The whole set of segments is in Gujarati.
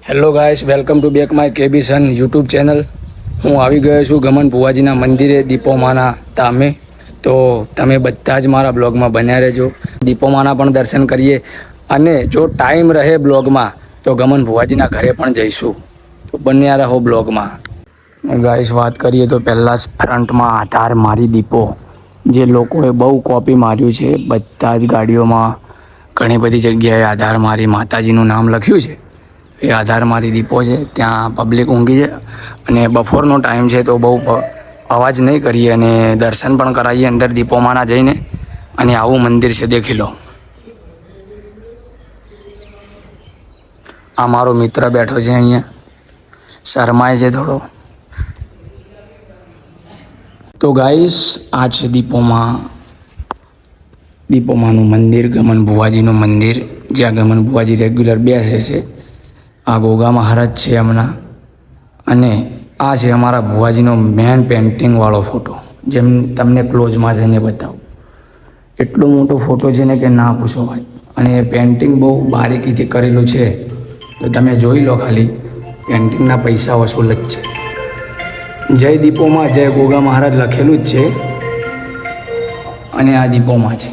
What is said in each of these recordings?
Hello guys, welcome to back my KB son YouTube channel. હું આવી ગયો છું ગમન ભુવાજીના મંદિરે દીપોમાના ધામે. તો તમે બધા જ મારા બ્લોગમાં બન્યા રહેજો. દીપોમાના પણ દર્શન કરીએ અને જો ટાઈમ રહે બ્લોગમાં તો ગમન ભુવાજીના ઘરે પણ જઈશું. તો બન્યા રહો બ્લોગમાં. ગાઈસ, વાત કરીએ તો પહેલાં જ ફ્રન્ટમાં આધાર મારી દીપો, જે લોકોએ બહુ કોપી માર્યું છે. બધા જ ગાડીઓમાં ઘણી બધી જગ્યાએ આધાર મારી માતાજીનું નામ લખ્યું છે. એ આધાર મારી દીપો છે. ત્યાં પબ્લિક ઊંઘી છે અને બપોરનો ટાઈમ છે, તો બહુ અવાજ નહીં કરીએ અને દર્શન પણ કરાવીએ અંદર દીપોમાના જઈને. અને આવું મંદિર છે, દેખી લો. આ મારો મિત્ર બેઠો છે અહીંયા, શરમાય છે થોડો. તો ગાઈસ, આ છે દીપોમાનું મંદિર, ગમન ભુવાજીનું મંદિર, જ્યાં ગમન ભુવાજી રેગ્યુલર બેસે છે. આ ગોગા મહારાજ છે હમણાં. અને આ છે અમારા ભુવાજીનો મેન પેઇન્ટિંગવાળો ફોટો, જેમ તમને ક્લોઝમાં જઈને બતાવું. એટલો મોટો ફોટો છે ને કે ના પૂછો ભાઈ. અને એ પેઇન્ટિંગ બહુ બારીકીથી કરેલું છે, તો તમે જોઈ લો. ખાલી પેઇન્ટિંગના પૈસા વસૂલ જ છે. જય દીપોમાં, જય ગોગા મહારાજ લખેલું જ છે. અને આ દીપોમાં છે.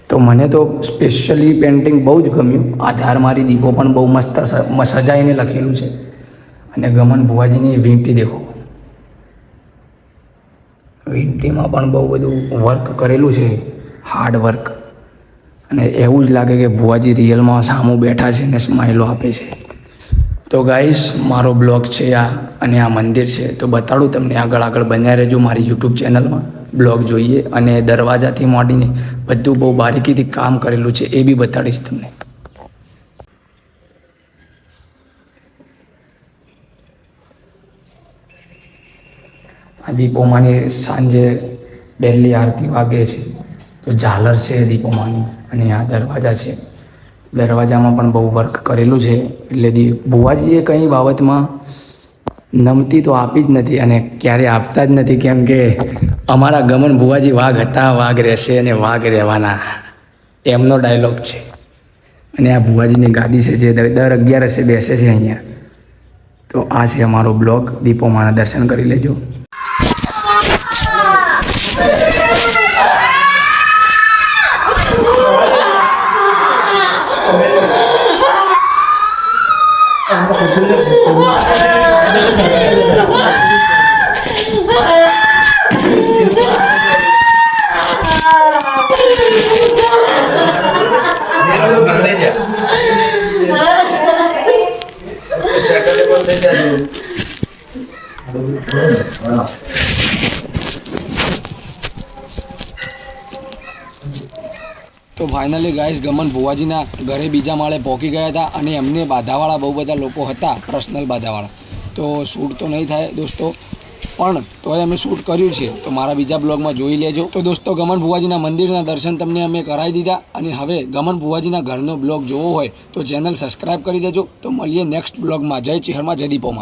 તો મને તો સ્પેશિયલી પેઇન્ટિંગ બહુ જ ગમ્યું. આધાર મારી દીપો પણ બહુ મસ્ત સજાઈને લખેલું છે. અને ગમન ભુવાજીની વીંટી દેખો, વીંટીમાં પણ બહુ બધું વર્ક કરેલું છે, હાર્ડ વર્ક. અને એવું જ લાગે કે ભુવાજી રિયલમાં સામું બેઠા છે ને સ્માઇલો આપે છે. તો ગાઈસ, મારો બ્લોગ છે આ, અને આ મંદિર છે. તો બતાડું તમને, આગળ બન્યા રહેજો મારી યુટ્યુબ ચેનલમાં. બ્લોગ જોઈએ અને દરવાજાથી માંડીને બધું બહુ બારીકીથી કામ કરેલું છે, એ બી બતાડીશ તમને. આ દીપોમાની સાંજે ડેલી આરતી વાગે છે, તો ઝાલર છે દીપોમાની. અને આ દરવાજા છે, દરવાજામાં પણ બહુ વર્ક કરેલું છે. એટલે ભુવાજીએ કંઈ બાબતમાં નમતી તો આપી જ નથી અને ક્યારેય આપતા જ નથી. કેમ કે અમારા ગમન ભુવાજી વાઘ હતા, વાઘ રહેશે અને વાઘ રહેવાના, એમનો ડાયલોગ છે. અને આ ભુવાજીની ગાદી છે, જે દર 11 બેસે છે અહીંયા. તો આ છે અમારો બ્લોગ. દીપોમાના દર્શન કરી લેજો. તો ફાઇનલી ગાઈસ, ગમન ભુવાજીના ઘરે બીજા માળે પહોંચી ગયા હતા. અને એમને બાધાવાળા બહુ બધા લોકો હતા, પર્સનલ બાધાવાળા. તો શૂટ તો નહીં થાય દોસ્તો, પણ તોય અમે શૂટ કર્યું છે. તો મારા બીજા બ્લોગમાં જોઈ લેજો. તો દોસ્તો, ગમન ભુવાજીના મંદિરના દર્શન તમને અમે કરાવી દીધા. અને હવે ગમન ભુવાજીના ઘરનો બ્લોગ જોવો હોય તો ચેનલ સબસ્ક્રાઈબ કરી દેજો. તો મળીએ નેક્સ્ટ બ્લોગમાં. જય ચિહરમાં, જય દીપોમાં.